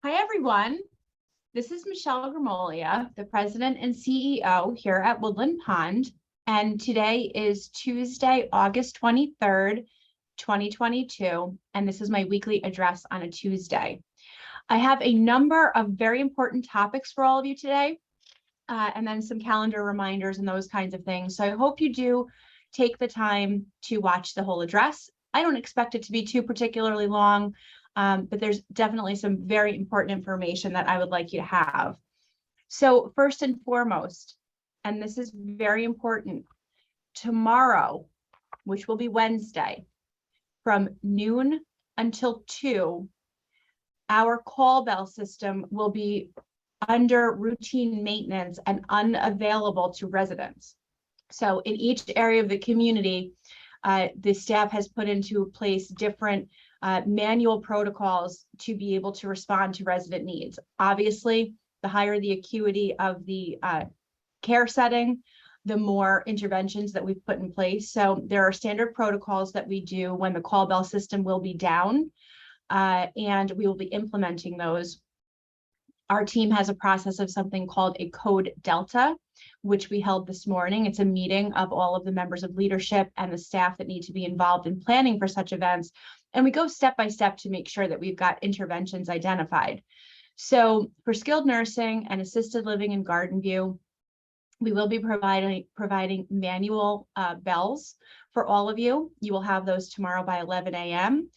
Hi, everyone. This is Michelle Gramolia, the President and CEO here at Woodland Pond. And today is Tuesday, August 23rd, 2022. And this is my weekly address on a Tuesday. I have a number of very important topics for all of you today, and then some calendar reminders and those kinds of things. So I hope you do take the time to watch the whole address. I don't expect it to be too particularly long. But there's definitely some very important information that I would like you to have. So first and foremost, and this is very important, tomorrow, which will be Wednesday, from noon until 2, our call bell system will be under routine maintenance and unavailable to residents. So in each area of the community, the staff has put into place different manual protocols to be able to respond to resident needs. Obviously, the higher the acuity of the care setting, the more interventions that we've put in place. So there are standard protocols that we do when the call bell system will be down, and we will be implementing those. Our team has a process of something called a Code Delta, which we held this morning. It's a meeting of all of the members of leadership and the staff that need to be involved in planning for such events. And we go step by step to make sure that we've got interventions identified. So for skilled nursing and assisted living in Garden View, we will be providing manual bells for all of you. You will have those tomorrow by 11 a.m.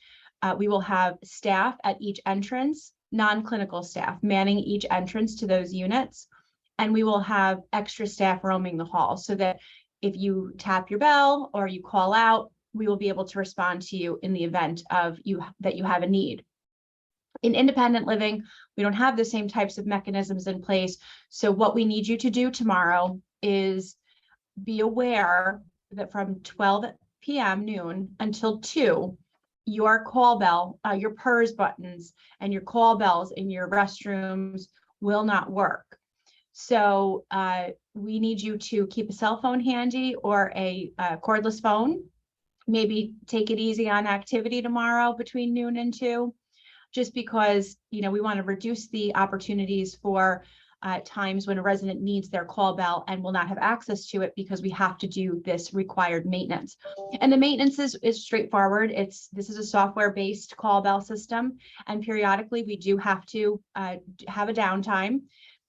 We will have staff at each entrance, non-clinical staff manning each entrance to those units. And we will have extra staff roaming the hall so that if you tap your bell or you call out, we will be able to respond to you in the event of that you have a need. In independent living, we don't have the same types of mechanisms in place. So what we need you to do tomorrow is be aware that from 12 p.m. noon until 2, your call bell, your PERS buttons and your call bells in your restrooms will not work. So we need you to keep a cell phone handy or a cordless phone. Maybe take it easy on activity tomorrow between noon and 2, just because, we want to reduce the opportunities for times when a resident needs their call bell and will not have access to it because we have to do this required maintenance. And the maintenance is straightforward. This is a software-based call bell system, and periodically we do have to have a downtime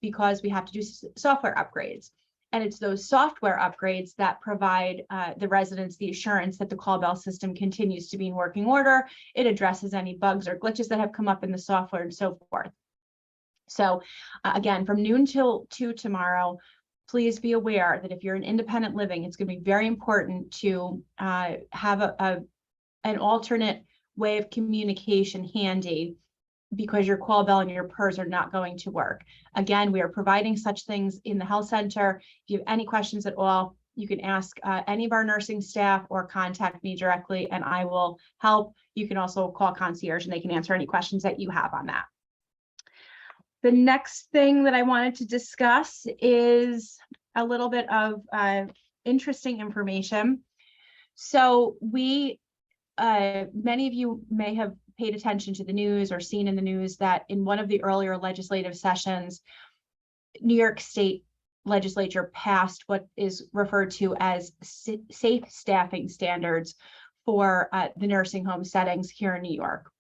because we have to do software upgrades. And it's those software upgrades that provide the residents the assurance that the call bell system continues to be in working order. It addresses any bugs or glitches that have come up in the software and so forth. So again, from noon till 2 tomorrow, please be aware that if you're in independent living, it's going to be very important to have an alternate way of communication handy, because your call bell and your PERS are not going to work. Again, we are providing such things in the health center. If you have any questions at all, you can ask any of our nursing staff or contact me directly and I will help. You can also call concierge and they can answer any questions that you have on that. The next thing that I wanted to discuss is a little bit of interesting information. So many of you may have paid attention to the news or seen in the news that in one of the earlier legislative sessions, New York State legislature passed what is referred to as safe staffing standards for the nursing home settings here in New York.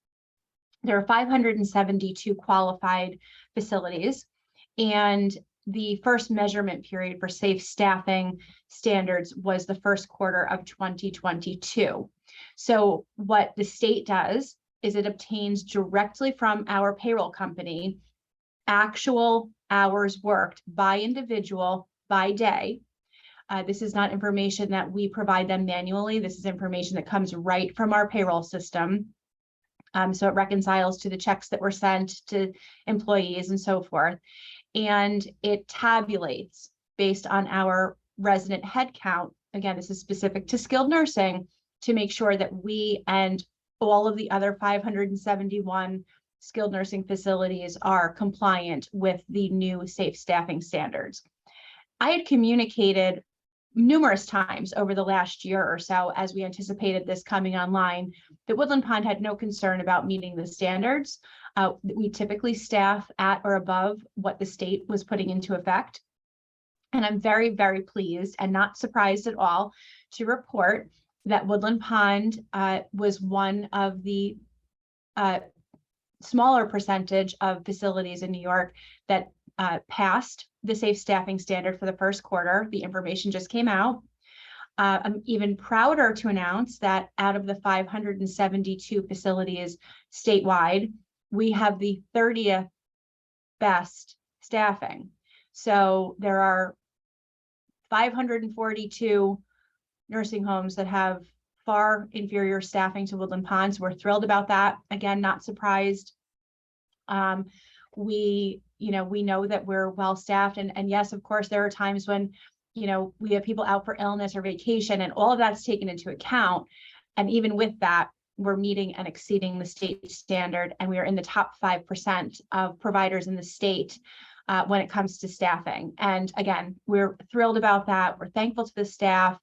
There are 572 qualified facilities, and the first measurement period for safe staffing standards was the first quarter of 2022. So what the state does is it obtains directly from our payroll company actual hours worked by individual by day. This is not information that we provide them manually. This is information that comes right from our payroll system. So it reconciles to the checks that were sent to employees and so forth. And it tabulates based on our resident head count. Again, this is specific to skilled nursing to make sure that we and all of the other 571 skilled nursing facilities are compliant with the new safe staffing standards. I had communicated numerous times over the last year or so, as we anticipated this coming online, that Woodland Pond had no concern about meeting the standards. We typically staff at or above what the state was putting into effect. And I'm very, very pleased and not surprised at all to report that Woodland Pond was one of the smaller percentage of facilities in New York that passed the safe staffing standard for the first quarter. The information just came out. I'm even prouder to announce that out of the 572 facilities statewide, we have the 30th best staffing. So there are 542 nursing homes that have far inferior staffing to Woodland Ponds. We're thrilled about that. Again, not surprised. We know that we're well staffed, and yes, of course, there are times when, we have people out for illness or vacation, and all of that's taken into account. And even with that, we're meeting and exceeding the state standard, and we are in the top 5% of providers in the state when it comes to staffing. And again, we're thrilled about that. We're thankful to the staff.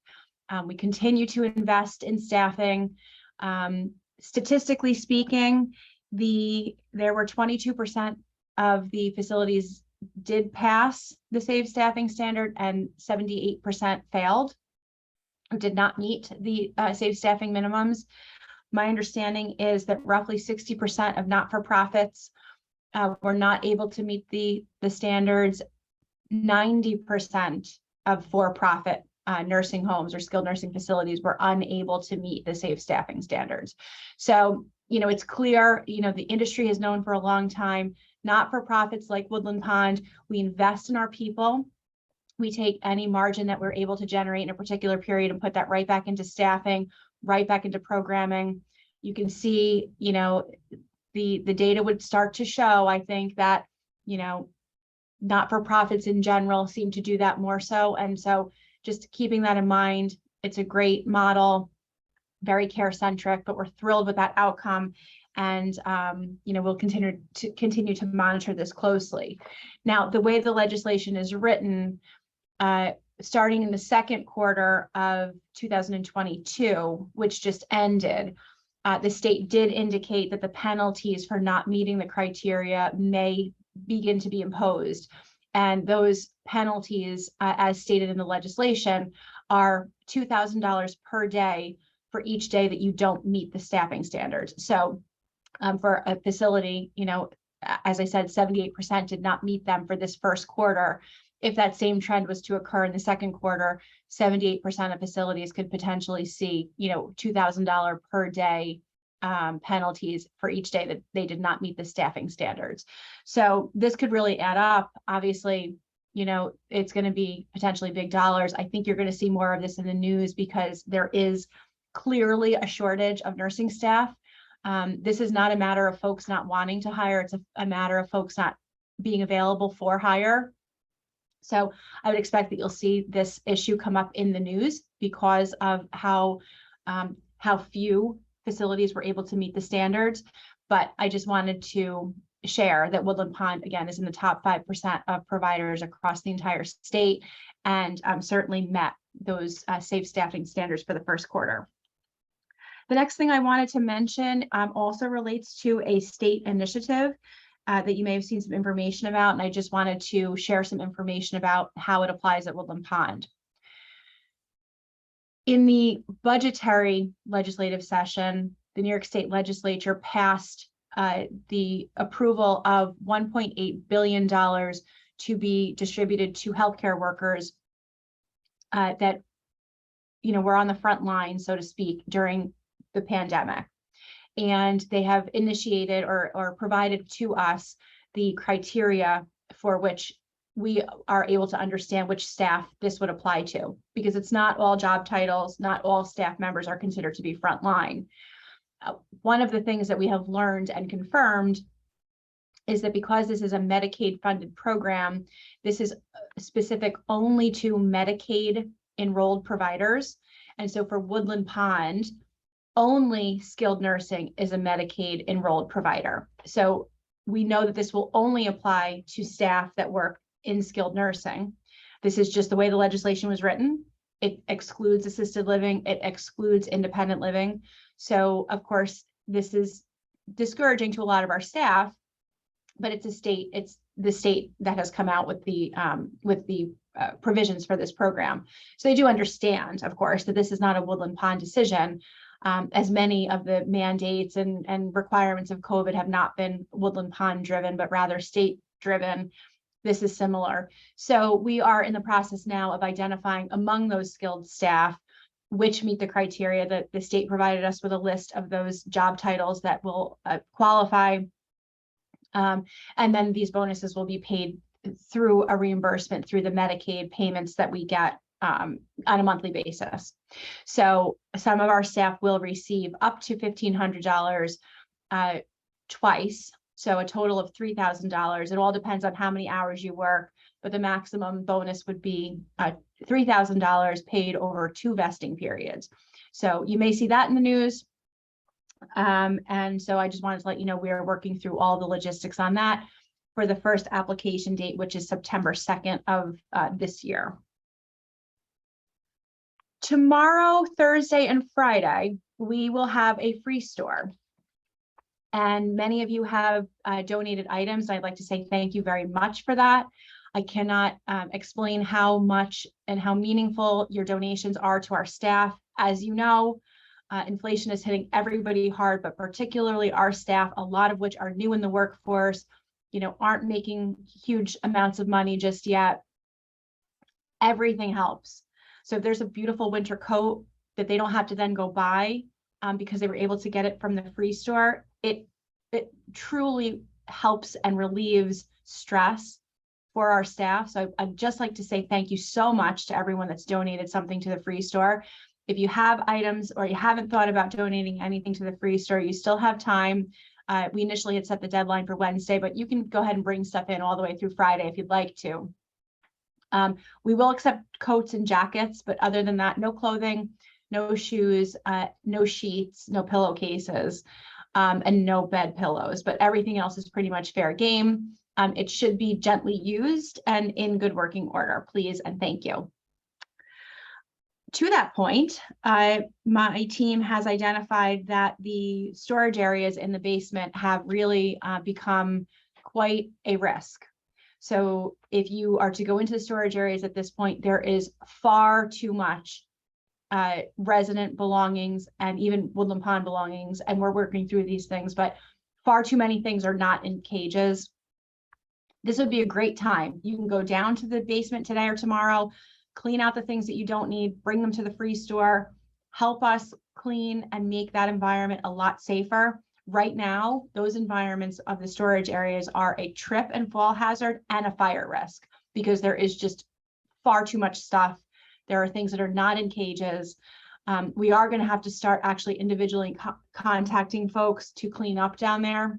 We continue to invest in staffing. Statistically speaking, there were 22% of the facilities did pass the safe staffing standard, and 78% failed or did not meet the safe staffing minimums. My understanding is that roughly 60% of not-for-profits were not able to meet the standards. 90% of for-profit nursing homes or skilled nursing facilities were unable to meet the safe staffing standards. So, it's clear, the industry has known for a long time, not-for-profits like Woodland Pond, we invest in our people. We take any margin that we're able to generate in a particular period and put that right back into staffing, right back into programming. You can see, the data would start to show, I think, that, not-for-profits in general seem to do that more so. And so just keeping that in mind, it's a great model, very care-centric, but we're thrilled with that outcome. And, we'll continue to monitor this closely. Now, the way the legislation is written, starting in the second quarter of 2022, which just ended, the state did indicate that the penalties for not meeting the criteria may begin to be imposed. And those penalties, as stated in the legislation, are $2,000 per day for each day that you don't meet the staffing standards. So for a facility, as I said, 78% did not meet them for this first quarter. If that same trend was to occur in the second quarter, 78% of facilities could potentially see, $2,000 per day penalties for each day that they did not meet the staffing standards. So this could really add up. Obviously, it's going to be potentially big dollars. I think you're going to see more of this in the news because there is clearly a shortage of nursing staff. This is not a matter of folks not wanting to hire. It's a matter of folks not being available for hire. So I would expect that you'll see this issue come up in the news because of how few facilities were able to meet the standards. But I just wanted to share that Woodland Pond, again, is in the top 5% of providers across the entire state, and certainly met those safe staffing standards for the first quarter. The next thing I wanted to mention also relates to a state initiative that you may have seen some information about, and I just wanted to share some information about how it applies at Woodland Pond. In the budgetary legislative session, the New York State Legislature passed the approval of $1.8 billion to be distributed to healthcare workers that were on the front line, so to speak, during the pandemic. And they have initiated or provided to us the criteria for which we are able to understand which staff this would apply to, because it's not all job titles, not all staff members are considered to be frontline. One of the things that we have learned and confirmed is that because this is a Medicaid funded program, this is specific only to Medicaid enrolled providers. And so for Woodland Pond, only skilled nursing is a Medicaid enrolled provider. So we know that this will only apply to staff that work in skilled nursing. This is just the way the legislation was written. It excludes assisted living, it excludes independent living. So of course, this is discouraging to a lot of our staff but it's the state that has come out with the provisions for this program. So they do understand, of course, that this is not a Woodland Pond decision, as many of the mandates and requirements of COVID have not been Woodland Pond driven, but rather state driven. This is similar. So we are in the process now of identifying among those skilled staff which meet the criteria. That the state provided us with a list of those job titles that will qualify. And then these bonuses will be paid through a reimbursement through the Medicaid payments that we get on a monthly basis. So some of our staff will receive up to $1,500 twice. So a total of $3,000. It all depends on how many hours you work, but the maximum bonus would be $3,000 paid over 2 vesting periods. So you may see that in the news. And so I just wanted to let you know we are working through all the logistics on that for the first application date, which is September 2nd of this year. Tomorrow, Thursday, and Friday, we will have a free store. And many of you have donated items. I'd like to say thank you very much for that. I cannot explain how much and how meaningful your donations are to our staff. As you know, inflation is hitting everybody hard, but particularly our staff, a lot of which are new in the workforce, aren't making huge amounts of money just yet. Everything helps. So if there's a beautiful winter coat that they don't have to then go buy because they were able to get it from the free store, it truly helps and relieves stress for our staff. So I'd just like to say thank you so much to everyone that's donated something to the free store. If you have items or you haven't thought about donating anything to the free store, you still have time. We initially had set the deadline for Wednesday, but you can go ahead and bring stuff in all the way through Friday if you'd like to. We will accept coats and jackets, but other than that, no clothing, no shoes, no sheets, no pillowcases, and no bed pillows, but everything else is pretty much fair game. It should be gently used and in good working order, please, and thank you. To that point, my team has identified that the storage areas in the basement have really become quite a risk. So if you are to go into the storage areas at this point, there is far too much resident belongings and even Woodland Pond belongings, and we're working through these things, but far too many things are not in cages. This would be a great time. You can go down to the basement today or tomorrow, clean out the things that you don't need, bring them to the free store, help us clean and make that environment a lot safer. Right now, those environments of the storage areas are a trip and fall hazard and a fire risk because there is just far too much stuff. There are things that are not in cages. We are going to have to start actually individually contacting folks to clean up down there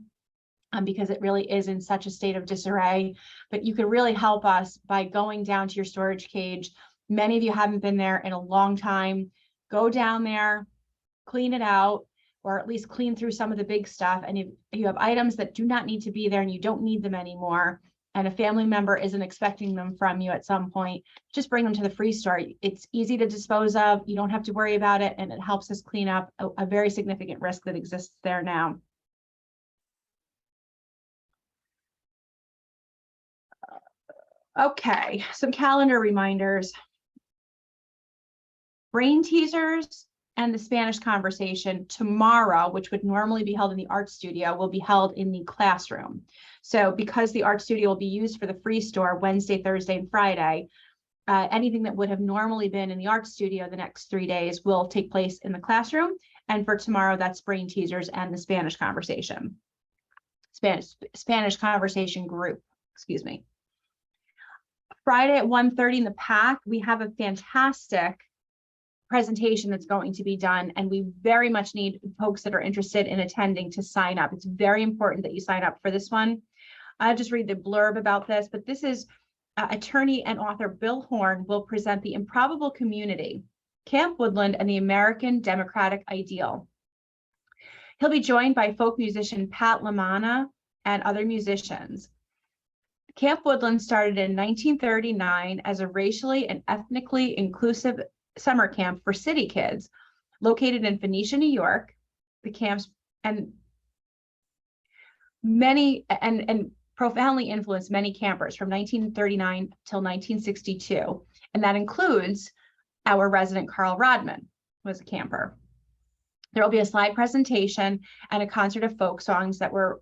because it really is in such a state of disarray. But you could really help us by going down to your storage cage. Many of you haven't been there in a long time. Go down there, clean it out, or at least clean through some of the big stuff. And if you have items that do not need to be there and you don't need them anymore, and a family member isn't expecting them from you at some point, just bring them to the free store. It's easy to dispose of. You don't have to worry about it. And it helps us clean up a very significant risk that exists there now. Okay, some calendar reminders. Brain teasers and the Spanish conversation tomorrow, which would normally be held in the art studio, will be held in the classroom. So because the art studio will be used for the free store Wednesday, Thursday, and Friday, anything that would have normally been in the art studio the next 3 days will take place in the classroom. And for tomorrow, that's brain teasers and the Spanish conversation. Spanish conversation group, excuse me. Friday at 1:30 in the PAC, we have a fantastic presentation that's going to be done, and we very much need folks that are interested in attending to sign up. It's very important that you sign up for this one. I'll just read the blurb about this, but this is attorney and author Bill Horn will present The Improbable Community, Camp Woodland and the American Democratic Ideal. He'll be joined by folk musician Pat LaManna and other musicians. Camp Woodland started in 1939 as a racially and ethnically inclusive summer camp for city kids located in Phoenicia, New York. The camps and profoundly influenced many campers from 1939 till 1962. And that includes our resident Carl Rodman, who was a camper. There will be a slide presentation and a concert of folk songs that were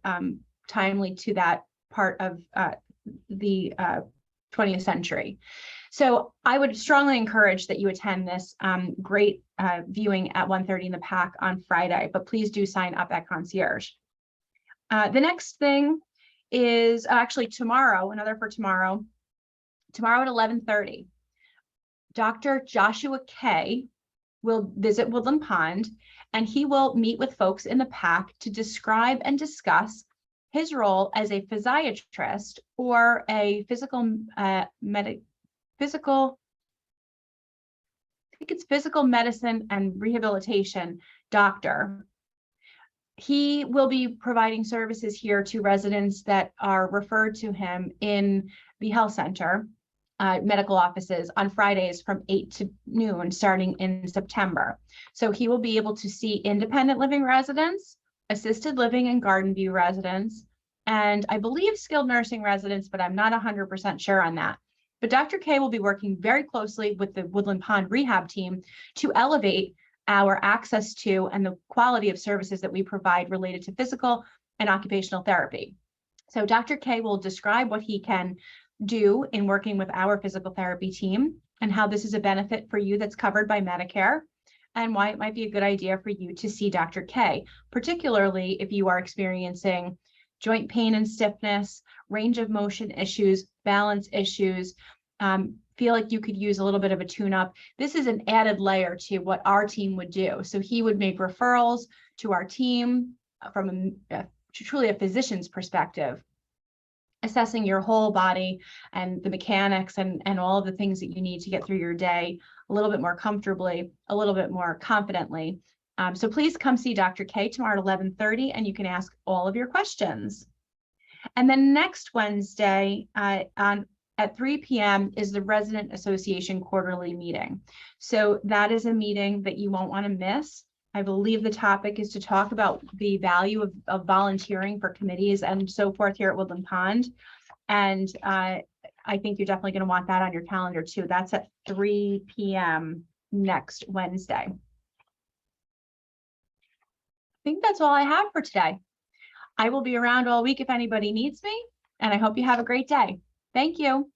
timely to that part of the 20th century. So I would strongly encourage that you attend this great viewing at 1:30 in the PAC on Friday, but please do sign up at Concierge. The next thing is actually tomorrow, another for tomorrow. Tomorrow at 11:30, Dr. Joshua Kay will visit Woodland Pond, and he will meet with folks in the PAC to describe and discuss his role as a physiatrist or a physical medicine and rehabilitation doctor. He will be providing services here to residents that are referred to him in the health center, medical offices on Fridays from 8 to noon starting in September. So he will be able to see independent living residents, assisted living and garden view residents, and I believe skilled nursing residents, but I'm not 100% sure on that. But Dr. K will be working very closely with the Woodland Pond rehab team to elevate our access to and the quality of services that we provide related to physical and occupational therapy. So Dr. K will describe what he can do in working with our physical therapy team and how this is a benefit for you that's covered by Medicare, and why it might be a good idea for you to see Dr. K, particularly if you are experiencing joint pain and stiffness, range of motion issues, balance issues, feel like you could use a little bit of a tune-up. This is an added layer to what our team would do. So he would make referrals to our team from truly a physician's perspective, assessing your whole body and the mechanics and all of the things that you need to get through your day a little bit more comfortably, a little bit more confidently. So please come see Dr. K tomorrow at 11:30, and you can ask all of your questions. And then next Wednesday at 3 p.m. is the Resident Association quarterly meeting. So that is a meeting that you won't want to miss. I believe the topic is to talk about the value of volunteering for committees and so forth here at Woodland Pond. And I think you're definitely going to want that on your calendar too. That's at 3 p.m. next Wednesday. I think that's all I have for today. I will be around all week if anybody needs me, and I hope you have a great day. Thank you.